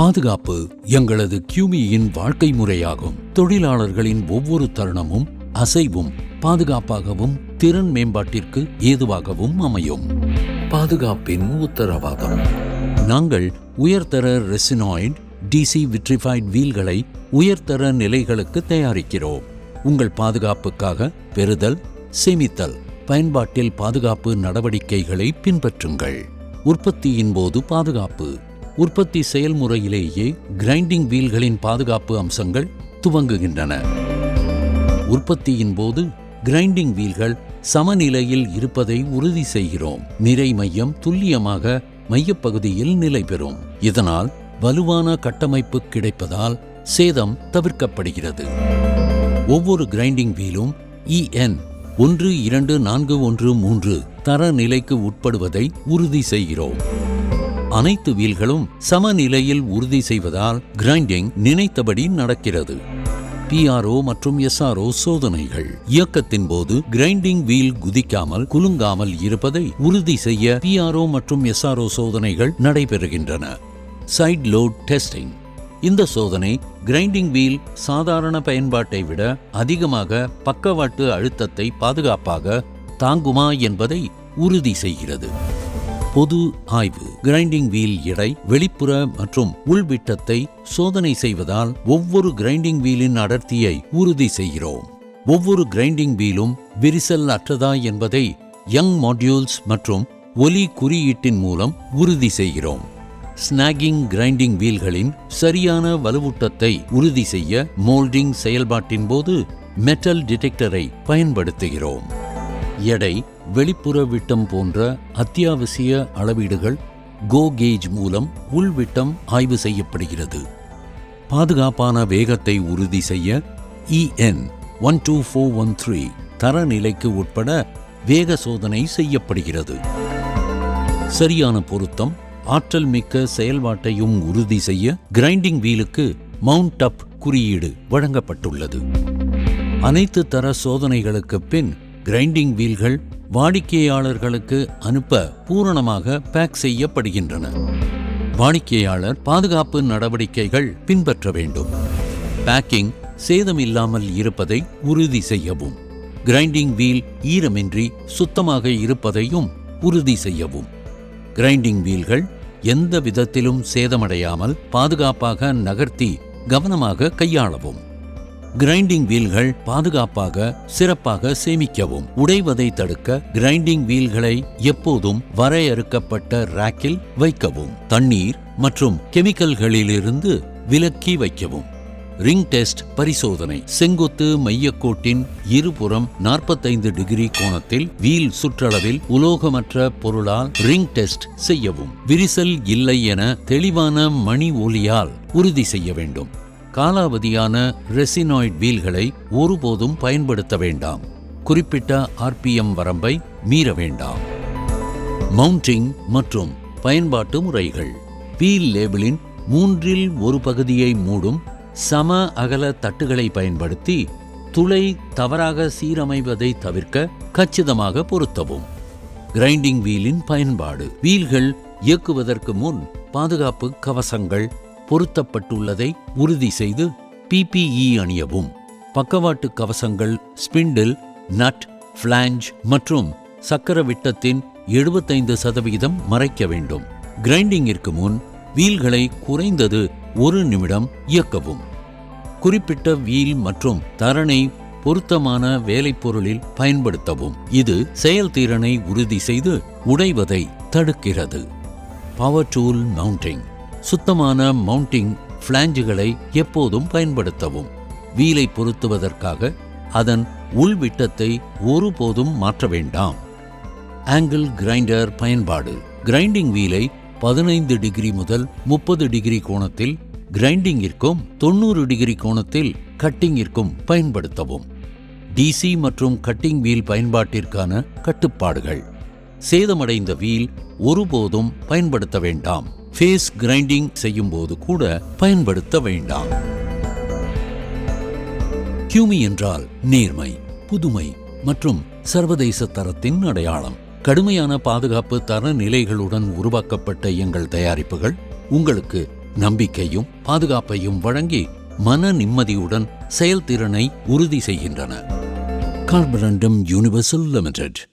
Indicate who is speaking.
Speaker 1: பாதுகாப்பு எங்களது கியூமியின் வாழ்க்கை முறையாகும். தொழிலாளர்களின் ஒவ்வொரு தருணமும் அசைவும் பாதுகாப்பாகவும் திறன் மேம்பாட்டிற்கு ஏதுவாகவும் அமையும். பாதுகாப்பின் உத்தரவாதம். நாங்கள் உயர்தர ரெசினாய்டு டிசி விட்ரிஃபைட் வீல்களை உயர்தர நிலைகளுக்கு தயாரிக்கிறோம். உங்கள் பாதுகாப்புக்காக பெறுதல், சேமித்தல், பயன்பாட்டில் பாதுகாப்பு நடவடிக்கைகளை பின்பற்றுங்கள். உற்பத்தியின் போது பாதுகாப்பு. உற்பத்தி செயல்முறையிலேயே கிரைண்டிங் வீல்களின் பாதுகாப்பு அம்சங்கள் துவங்குகின்றன. உற்பத்தியின் போது கிரைண்டிங் வீல்கள் சமநிலையில் இருப்பதை உறுதி செய்கிறோம். நிறை மையம் துல்லியமாக மையப்பகுதியில் நிலை பெறும். இதனால் வலுவான கட்டமைப்பு கிடைப்பதால் சேதம் தவிர்க்கப்படுகிறது. ஒவ்வொரு கிரைண்டிங் வீலும் EN 12413 தரநிலைக்கு உட்படுவதை உறுதி செய்கிறோம். அனைத்து வீல்களும் சமநிலையில் உறுதி செய்வதால் கிரைண்டிங் நினைத்தபடி நடக்கிறது. PRO மற்றும் SRO சோதனைகள். இயக்கத்தின் போது கிரைண்டிங் வீல் குதிக்காமல் குலுங்காமல் இருப்பதை உறுதி செய்ய PRO மற்றும் SRO சோதனைகள் நடைபெறுகின்றன. Side load testing. இந்த சோதனை கிரைண்டிங் வீல் சாதாரண பயன்பாட்டை விட அதிகமாக பக்கவாட்டு அழுத்தத்தை பாதுகாப்பாக தாங்குமா என்பதை உறுதி செய்கிறது. பொது ஆய்வு. கிரைண்டிங் வீல் எடை, வெளிப்புற மற்றும் உள்விட்டத்தை சோதனை செய்வதால் ஒவ்வொரு கிரைண்டிங் வீலின் அடர்த்தியை உறுதி செய்கிறோம். ஒவ்வொரு கிரைண்டிங் வீலும் விரிசல் அற்றதா என்பதை யங் மாடியூல்ஸ் மற்றும் ஒலி குறியீட்டின் மூலம் உறுதி செய்கிறோம். ஸ்னாகிங். கிரைண்டிங் வீல்களின் சரியான வலுவூட்டத்தை உறுதி செய்ய மோல்டிங் செயல்பாட்டின் போது மெட்டல் டிடெக்டரை பயன்படுத்துகிறோம். எடை, வெளிப்புற விட்டம் போன்ற அத்தியாவசிய அளவீடுகள் கோ கேஜ் மூலம் உள்விட்டம் ஆய்வு செய்யப்படுகிறது. பாதுகாப்பான வேகத்தை உறுதி செய்ய EN 12413 தரநிலைக்கு உட்பட வேக சோதனை செய்யப்படுகிறது. சரியான பொருத்தம், ஆற்றல் மிக்க செயல்பாட்டையும் உறுதி செய்ய கிரைண்டிங் வீலுக்கு மவுண்ட் அப் குறியீடு வழங்கப்பட்டுள்ளது. அனைத்து தர சோதனைகளுக்கு பின் கிரைண்டிங் வீல்கள் வாடிக்கையாளர்களுக்கு அனுப்ப பூரணமாக பேக் செய்யப்படுகின்றன. வாடிக்கையாளர் பாதுகாப்பு நடவடிக்கைகள் பின்பற்ற வேண்டும். பேக்கிங் சேதமில்லாமல் இருப்பதை உறுதி செய்யவும். கிரைண்டிங் வீல் ஈரமின்றி சுத்தமாக இருப்பதையும் உறுதி செய்யவும். கிரைண்டிங் வீல்கள் எந்த விதத்திலும் சேதமடையாமல் பாதுகாப்பாக நகர்த்தி கவனமாக கையாளவும். கிரைண்டிங் வீல்கள் பாதுகாப்பாக சிறப்பாக சேமிக்கவும். உடைவதை தடுக்க கிரைண்டிங் வீல்களை எப்போதும் வரையறுக்கப்பட்ட ரேக்கில் வைக்கவும். தண்ணீர் மற்றும் கெமிக்கல்களிலிருந்து விலக்கி வைக்கவும். ரிங் டெஸ்ட் பரிசோதனை. செங்குத்து மையக்கோட்டின் இருபுறம் 45 டிகிரி கோணத்தில் வீல் சுற்றளவில் உலோகமற்ற பொருளால் ரிங் டெஸ்ட் செய்யவும். விரிசல் இல்லை என தெளிவான மணி ஒலியால் உறுதி செய்ய வேண்டும். காலாவதியான ரெசினாய்டு வீல்களை ஒருபோதும் பயன்படுத்த வேண்டாம். குறிப்பிட்ட RPM வரம்பை மீற வேண்டாம். மவுண்டிங் மற்றும் பயன்பாட்டு முறைகள். வீல் லேபிளின் 1/3 ஒரு பகுதியை மூடும் சம அகல தட்டுகளை பயன்படுத்தி துளை தவறாக சீரமைவதை தவிர்க்க கச்சிதமாக பொருத்தவும். கிரைண்டிங் வீலின் பயன்பாடு. வீல்கள் இயக்குவதற்கு முன் பாதுகாப்பு கவசங்கள் பொருத்தப்பட்டுள்ளதை உறுதி செய்து PPE அணியவும். பக்கவாட்டு கவசங்கள் ஸ்பிண்டில், நட், ஃபிளாஞ்ச் மற்றும் சக்கர விட்டத்தின் 75% மறைக்க வேண்டும். கிரைண்டிங்கிற்கு முன் வீல்களை குறைந்தது 1 நிமிடம் இயக்கவும். குறிப்பிட்ட வீல் மற்றும் தரணை பொருத்தமான வேலைப்பொருளில் பயன்படுத்தவும். இது செயல்திறனை உறுதி செய்து உடைவதை தடுக்கிறது. Power tool mounting. சுத்தமான மவுண்டிங் ஃபிளாஞ்சுகளை எப்போதும் பயன்படுத்தவும். வீலை பொருத்துவதற்காக அதன் உள்விட்டத்தை ஒருபோதும் மாற்ற வேண்டாம். ஆங்கிள் கிரைண்டர் பயன்பாடு. கிரைண்டிங் வீலை 15 டிகிரி முதல் 30 டிகிரி கோணத்தில் கிரைண்டிங்கிற்கும் 90 டிகிரி கோணத்தில் கட்டிங்கிற்கும் பயன்படுத்தவும். DC மற்றும் கட்டிங் வீல் பயன்பாட்டிற்கான கட்டுப்பாடுகள். சேதமடைந்த வீல் ஒருபோதும் பயன்படுத்த வேண்டாம். ஃபேஸ் கிரைண்டிங் செய்யும் போது கூட பயன்படுத்த வேண்டாம். கியூமி என்றால் நேர்மை, புதுமை மற்றும் சர்வதேச தரத்தின் அடையாளம். கடுமையான பாதுகாப்பு தர நிலைகளுடன் உருவாக்கப்பட்ட எங்கள் தயாரிப்புகள் உங்களுக்கு நம்பிக்கையும் பாதுகாப்பையும் வழங்கி மன நிம்மதியுடன் செயல்திறனை உறுதி செய்கின்றன. கார்பரண்டம் யூனிவர்சல் லிமிடெட்.